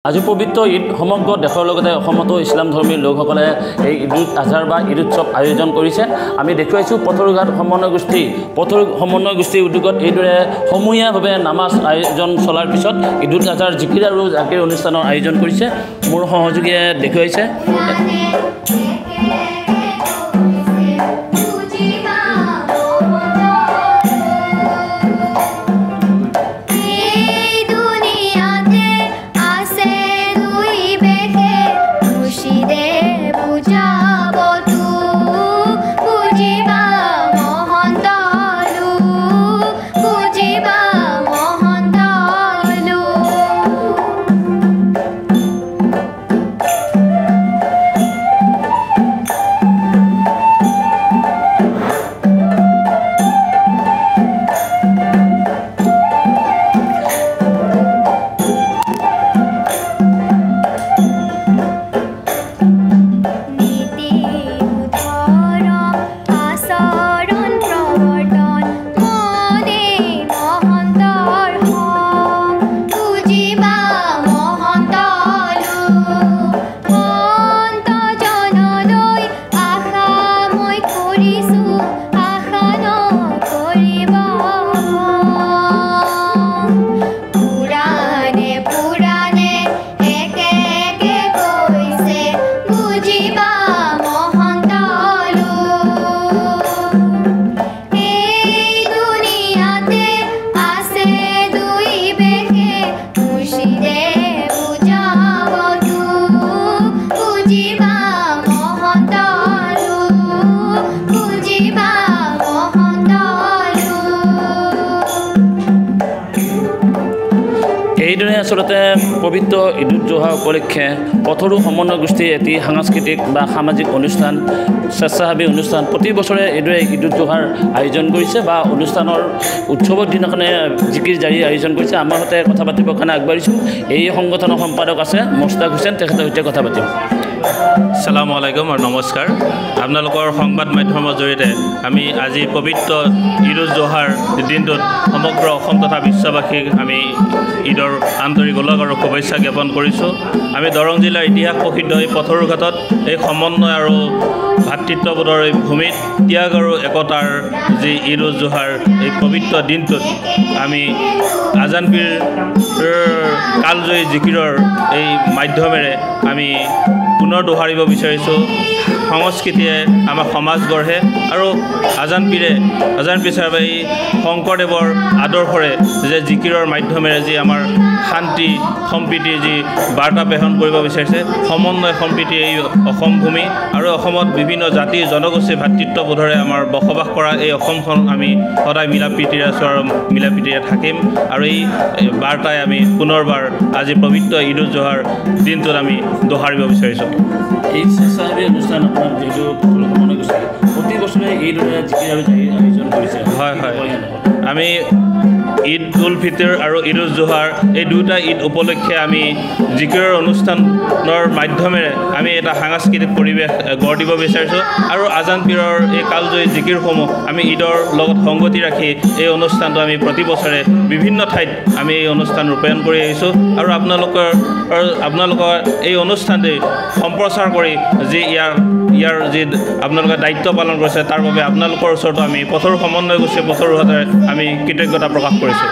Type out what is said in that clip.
আজি পবিত্ৰ ঈদ সমগ্ৰ দেশৰ লগতে অসমতো ইছলাম ধৰ্মী লোকসকলে এই ঈদ উল আজহাৰ বা ঈদ উৎসৱ আয়োজন কৰিছে। আমি দেখুৱাইছোঁ পথৰুঘাট সমন্বয় গোষ্ঠীৰ উদ্যোগত এইদৰে সমূহীয়াভাৱে নামাজ আয়োজন চলাৰ পিছত ঈদ উল আজহাৰ জিকিৰ আৰু জাকিৰ অনুষ্ঠানৰ আয়োজন কৰিছে। মোৰ সহযোগীয়ে দেখুৱাইছে। এইদৰে আচলতে পবিত্ৰ ঈদ উল জোহা উপলক্ষে পথৰু সমন্বয় গোষ্ঠীৰ এটি সাংস্কৃতিক বা সামাজিক অনুষ্ঠান স্বেচ্ছাসেৱী অনুষ্ঠান প্ৰতি বছৰে এইদৰে ঈদ উল জোহাৰ আয়োজন কৰিছে বা অনুষ্ঠানৰ উৎসৱৰ দিনাখনে জিকিৰ জাৰি আয়োজন কৰিছে। আমাৰ সৈতে কথা পাতিবৰ কাৰণে আগবাঢ়িছোঁ। এই সংগঠনৰ সম্পাদক আছে মোস্তাক হুছেইন, তেখেতৰ সৈতে কথা পাতিম। আসসালামু আলাইকুম আৰু নমস্কাৰ। আপোনালোকৰ সংবাদ মাধ্যমৰ জৰিয়তে আমি আজি পবিত্ৰ ঈদ উল জোহাৰ দিনটোত সমগ্ৰ অসম তথা বিশ্ববাসীক আমি ঈদৰ আন্তৰিক ওলগ আৰু শুভেচ্ছা জ্ঞাপন কৰিছোঁ। আমি দৰং জিলাৰ ইতিহাস প্ৰসিদ্ধ এই পথৰুঘাটত এই সমন্বয় আৰু ভাতৃত্ববোধৰ এই ভূমিত ত্যাগ আৰু একতাৰ যি ঈদ উল জোহাৰ এই পবিত্ৰ দিনটোত আমি আজান পীৰ কালজয়ী জিকিৰৰ এই মাধ্যমেৰে আমি পুনৰ দোহাৰিব বিচাৰিছোঁ। সংস্কৃতিয়ে আমাৰ সমাজ গঢ়ে আৰু আজান পীৰ চাহেব এই শংকৰদেৱৰ আদৰ্শৰে যে জিকিৰৰ মাধ্যমেৰে যি আমাৰ শান্তি সম্প্ৰীতিৰ যি বাৰ্তা প্ৰেৰণ কৰিব বিচাৰিছে। সমন্বয় সম্প্ৰীতি এই অসম ভূমি আৰু অসমত বিভিন্ন জাতি জনগোষ্ঠীৰ ভাতৃত্ববোধৰে আমাৰ বসবাস কৰা এই অসমখন আমি সদায় মিলা প্ৰীতিৰে আছোঁ আৰু মিলা প্ৰীতিৰে থাকিম। আৰু এই বাৰ্তাই আমি পুনৰবাৰ আজি পবিত্ৰ ঈদ উল জোহাৰ দিনটোত আমি দোহাৰিব বিচাৰিছোঁ। এই স্বেচ্ছাসেৱী অনুষ্ঠান আপোনাৰ যিহেতু সমন্বয় গোষ্ঠী প্ৰতি বছৰে এইদৰে জিকিৰ আৰু জাহিৰ আয়োজন কৰিছে। হয় আমি ঈদ উল ফিতৰ আৰু ঈদ উল জোহাৰ এই দুয়োটা ঈদ উপলক্ষে আমি জিকিৰৰ অনুষ্ঠানৰ মাধ্যমেৰে আমি এটা সাংস্কৃতিক পৰিৱেশ গঢ় দিব বিচাৰিছোঁ আৰু আজান পীৰৰ এই কালজয়ী জিকিৰসমূহ আমি ঈদৰ লগত সংগতি ৰাখি এই অনুষ্ঠানটো আমি প্ৰতি বছৰে বিভিন্ন ঠাইত আমি এই অনুষ্ঠান ৰূপায়ণ কৰি আহিছোঁ আৰু আপোনালোকৰ এই অনুষ্ঠানটি সম্প্ৰচাৰ কৰি যি ইয়াৰ যি আপোনালোকে দায়িত্ব পালন কৰিছে তাৰ বাবে আপোনালোকৰ ওচৰতো আমি পথৰু সমন্বয় গোষ্ঠী পথৰুঘাটেৰে আমি কৃতজ্ঞতা প্ৰকাশ কৰিছোঁ।